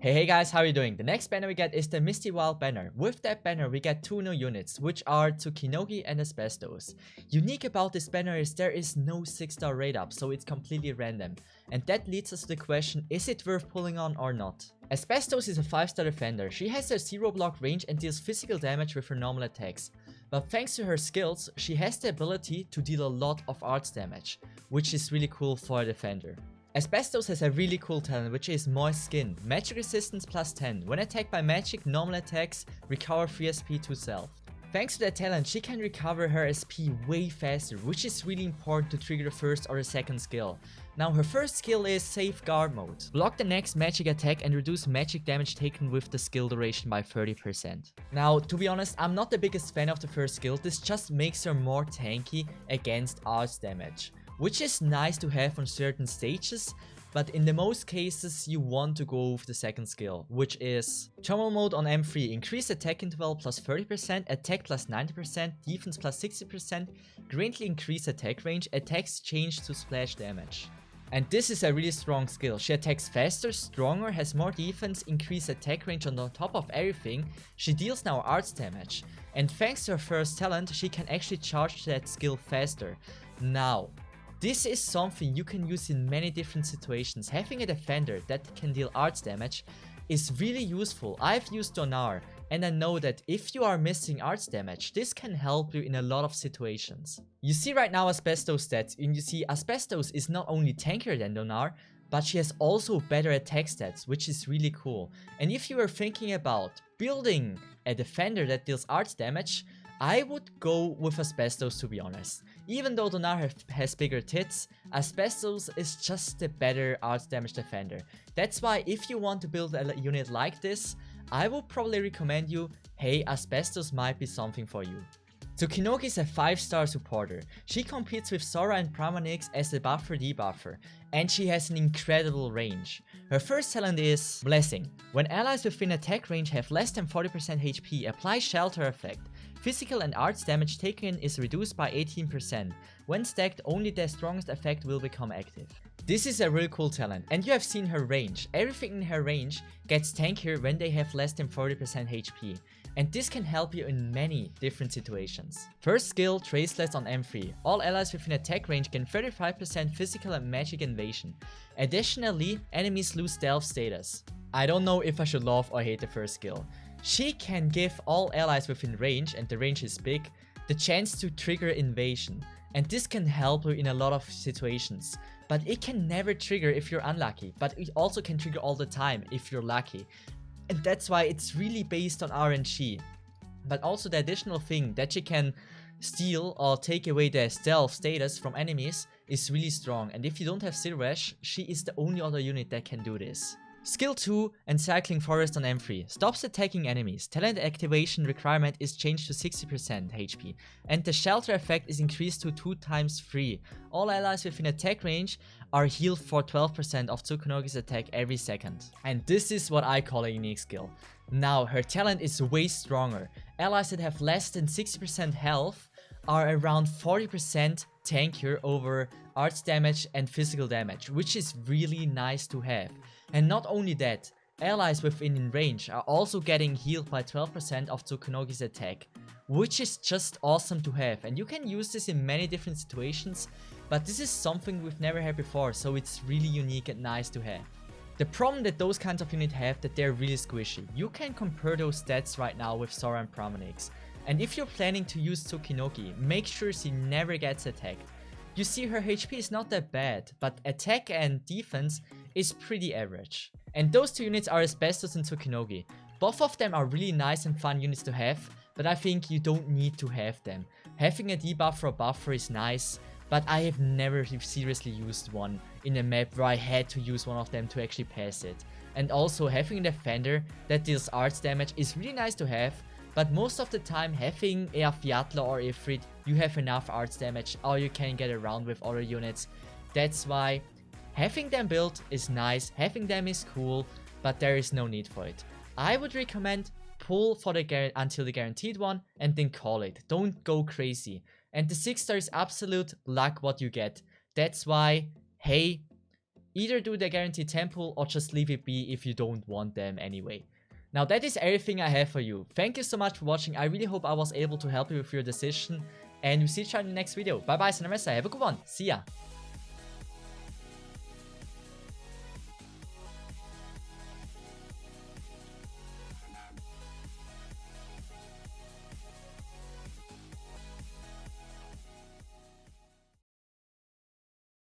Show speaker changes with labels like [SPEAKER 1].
[SPEAKER 1] Hey guys, how are you doing? The next banner we get is the Misty Wild banner. With that banner we get two new units, which are Tsukinogi and Asbestos. Unique about this banner is there is no 6-star rate up, so it's completely random. And that leads us to the question, is it worth pulling on or not? Asbestos is a 5-star defender. She has a 0 block range and deals physical damage with her normal attacks. But thanks to her skills, she has the ability to deal a lot of arts damage, which is really cool for a defender. Asbestos has a really cool talent, which is Moist Skin. Magic resistance plus 10. When attacked by magic, normal attacks recover 3 SP to self. Thanks to that talent, she can recover her SP way faster, which is really important to trigger the first or the second skill. Now her first skill is Safeguard mode. Block the next magic attack and reduce magic damage taken with the skill duration by 30%. Now, to be honest, I'm not the biggest fan of the first skill. This just makes her more tanky against arts damage, which is nice to have on certain stages, but in the most cases you want to go with the second skill, which is Turmoil mode on M3. Increase attack interval plus 30%, attack plus 90%, defense plus 60%, greatly increase attack range, attacks change to splash damage. And this is a really strong skill. She attacks faster, stronger, has more defense, increased attack range, and on top of everything, she deals now arts damage. And thanks to her first talent, she can actually charge that skill faster. Now, this is something you can use in many different situations. Having a defender that can deal arts damage is really useful. I've used Donar, and I know that if you are missing arts damage, this can help you in a lot of situations. You see right now Asbestos stats, and you see Asbestos is not only tankier than Donar, but she has also better attack stats, which is really cool. And if you were thinking about building a defender that deals arts damage, I would go with Asbestos, to be honest. Even though Donar has bigger tits, Asbestos is just the better arts damage defender. That's why if you want to build a unit like this, I would probably recommend you, hey, Asbestos might be something for you. Tsukinogi is a 5-star supporter. She competes with Sora and Pramanix as a buffer-debuffer, and she has an incredible range. Her first talent is Blessing. When allies within attack range have less than 40% HP, apply Shelter effect. Physical and arts damage taken is reduced by 18%. When stacked, only the strongest effect will become active. This is a really cool talent, and you have seen her range. Everything in her range gets tankier when they have less than 40% HP. And this can help you in many different situations. First skill, Traceless on M3. All allies within attack range gain 35% physical and magic invasion. Additionally, enemies lose stealth status. I don't know if I should love or hate the first skill. She can give all allies within range, and the range is big, the chance to trigger invasion. And this can help you in a lot of situations. But it can never trigger if you're unlucky, but it also can trigger all the time if you're lucky. And that's why it's really based on RNG. But also the additional thing that she can steal or take away the stealth status from enemies is really strong. And if you don't have Silrash, she is the only other unit that can do this. Skill 2, Encircling Forest on M3. Stops attacking enemies. Talent activation requirement is changed to 60% HP. And the shelter effect is increased to 2 times 3. All allies within attack range are healed for 12% of Tsukinogi's attack every second. And this is what I call a unique skill. Now, her talent is way stronger. Allies that have less than 60% health are around 40% tankier over arts damage and physical damage, which is really nice to have. And not only that, allies within range are also getting healed by 12% of Tsukinogi's attack, which is just awesome to have. And you can use this in many different situations, but this is something we've never had before, so it's really unique and nice to have. The problem that those kinds of units have, that they're really squishy. You can compare those stats right now with Sora and Pramanix. And if you're planning to use Tsukinogi, make sure she never gets attacked. You see, her HP is not that bad, but attack and defense is pretty average. And those two units are Asbestos and Tsukinogi. Both of them are really nice and fun units to have, but I think you don't need to have them. Having a debuffer or buffer is nice, but I have never seriously used one in a map where I had to use one of them to actually pass it. And also having a defender that deals arts damage is really nice to have, but most of the time having a Fiatla or Ifrit, you have enough arts damage or you can get around with other units. That's why having them built is nice, having them is cool, but there is no need for it. I would recommend pull for the until the guaranteed one and then call it. Don't go crazy. And the 6-star is absolute luck what you get. That's why, hey, Either do the guaranteed temple or just leave it be if you don't want them anyway. Now that is everything I have for you. Thank you so much for watching. I really hope I was able to help you with your decision. And we'll see each other in the next video. Bye bye, Cinemessa. Have a good one. See ya.